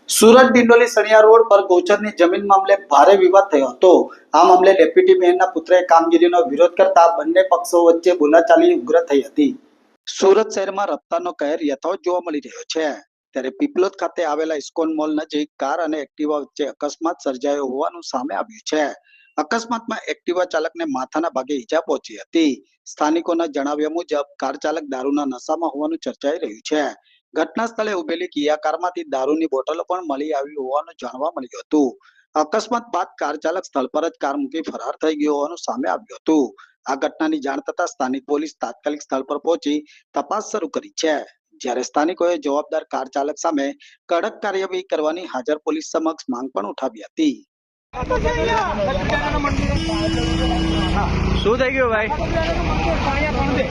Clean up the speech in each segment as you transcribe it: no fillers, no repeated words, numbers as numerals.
Surat Dindoli સણિયા road પર ગૌચરની જમીન મામલે ભારે વિવાદ થયો હતો। આ મામલે ડેપ્યુટી મેયરના પુત્રએ કામગીરીનો વિરોધ કરતા બંને પક્ષો વચ્ચે બોલાચાલી ઉગ્ર થઈ હતી। સુરત શહેરમાં રફતારનો કહેર યથાવત જોવા મળી રહ્યો છે। ત્યારે પીપલોદ ખાતે આવેલા ઇસ્કોન મોલ નજીક કાર અને એક્ટિવા વચ્ચે અકસ્માત સર્જાયો હોવાનું સામે આવ્યું છે। અકસ્માતમાં એક્ટિવા ચાલકને માથાના ભાગે ઈજા પહોંચી હતી। સ્થાનિકોના જણાવ્યા મુજબ કાર ચાલક દારૂના નશામાં હોવાનું ચર્ચાઈ રહ્યું છે। ઘટના સ્થળે ઉભેલી કિયા કારમાંથી દારૂની બોટલો પણ મળી આવી હોવાનું જાણવા મળ્યું હતું। અકસ્માત બાદ કાર ચાલક સ્થળ પર જ કાર મૂકી ફરાર થઈ ગયો હોવાનું સામે આવ્યું હતું। આ ઘટનાની જાણ થતાં સ્થાનિક પોલીસ તાત્કાલિક સ્થળ પર પહોંચી તપાસ શરૂ કરી છે। જ્યારે સ્થાનિકોએ જવાબદાર કાર ચાલક સામે કડક કાર્યવાહી કરવાની હાજર પોલીસ સમક્ષ માંગ પણ ઉઠાવી હતી। શું થઈ ગયું ભાઈ?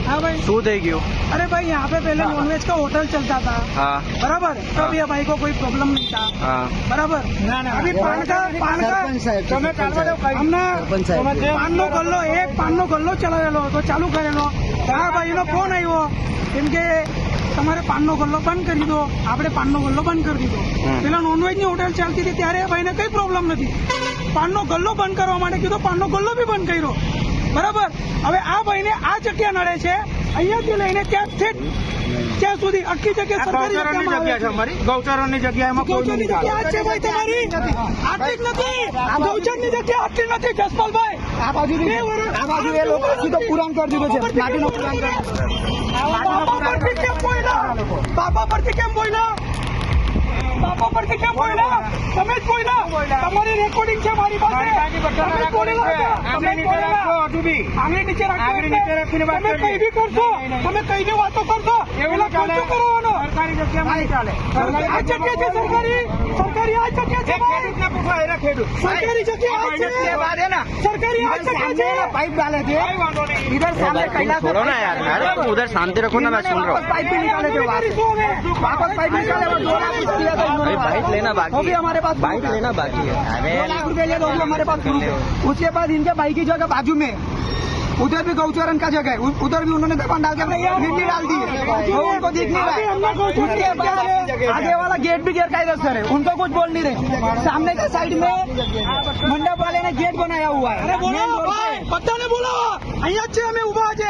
हाँ भाई, શું થઈ ગયું? अरे भाई यहाँ पे पहले नॉनवेज का होटल चलता था, हाँ बराबर। तब ये भाई को कोई प्रॉब्लम नहीं था, हाँ बराबर। अभी पान का हमने पान नो गल्लो एक पान नो गल्लो चलावेलो तो चालू करेलो। हाँ भाई नो फोन आयो केम के તમારે પાનનો ગલ્લો બંધ કરી દો, આપણે પાનનો ગલ્લો બંધ કરી દીધો। પેલા નોનવેજની હોટેલ ચાલતી હતી ત્યારે એ ભાઈને કઈ પ્રોબ્લેમ નથી। પાનનો ગલ્લો બંધ કરવા માટે કીધો, પાનનો ગલ્લો બી બંધ કર્યો, બરાબર। હવે આ ભાઈને આ જગ્યા નડે છે, અહીંયાથી લઈને ત્યાં સુધી આખી જગ્યા સરકારી જગ્યા છે અમારી। ગૌચરની જગ્યાએ ગૌચરની જગ્યા આ છે ભાઈ તમારી, આટલી જ નથી। ગૌચરની જગ્યા આટલી નથી જસપાલભાઈ। આ બાજુ એ લોકો સીધો પુરાણ કરી દીધો છે, માટીનો પુરાણ કરી બાપા પરથી કેમ બોલ્યા? બાપા પરથી કેમ બોલ્યા? બાપા પરથી કેમ બોલ્યા? તમે જ બોલ્યા, તમારી રેકોર્ડિંગ છે મારી પાસે। તમે જ બોલેલા છો, તમે જ બોલેલા। આંગળી નીચે રાખીને તમે કઈ બી કરશો, તમે કઈ બી વાતો કરશો, પેલા ખર્ચો કરવાનો। સરકારી જગ્યામાં નહીં ચાલે। આ જગ્યા છે સરકારી, સરકારી આ જગ્યા છે ભાઈ। સરકારી જગ્યા આ છે, સરકારી આ જગ્યા છે। पाइप डाले थे इधर सामने कैलाश छोड़ो ना यार, अरे उधर शांति रखो ना, मैं सुन रहा हूँ। पाइप भी निकाले थे वापस पाइप निकाले और 2 लाख दिया था अरे बाइक लेना वो बाकी भी है, हमारे पास बाइक लेना बाकी है। 2 लाख रुपए लिया तो भी हमारे पास proof है। उसके बाद इनके बाइक की जगह बाजू में उधर भी गौचरण का जगह है, उधर भी उन्होंने दुकान डाल के मिट्टी डाल दी है, वो उनको दिख नहीं रहा है। उसके बाद आगे वाला गेट भी गैर कायदेसर है, उनको कुछ बोल नहीं रहे। सामने के साइड में मंडप वाले ने गेट बनाया हुआ है। અરે બોલો ભાઈ, બધાને બોલાવો, અહીંયા જ છે અમે ઊભા છે।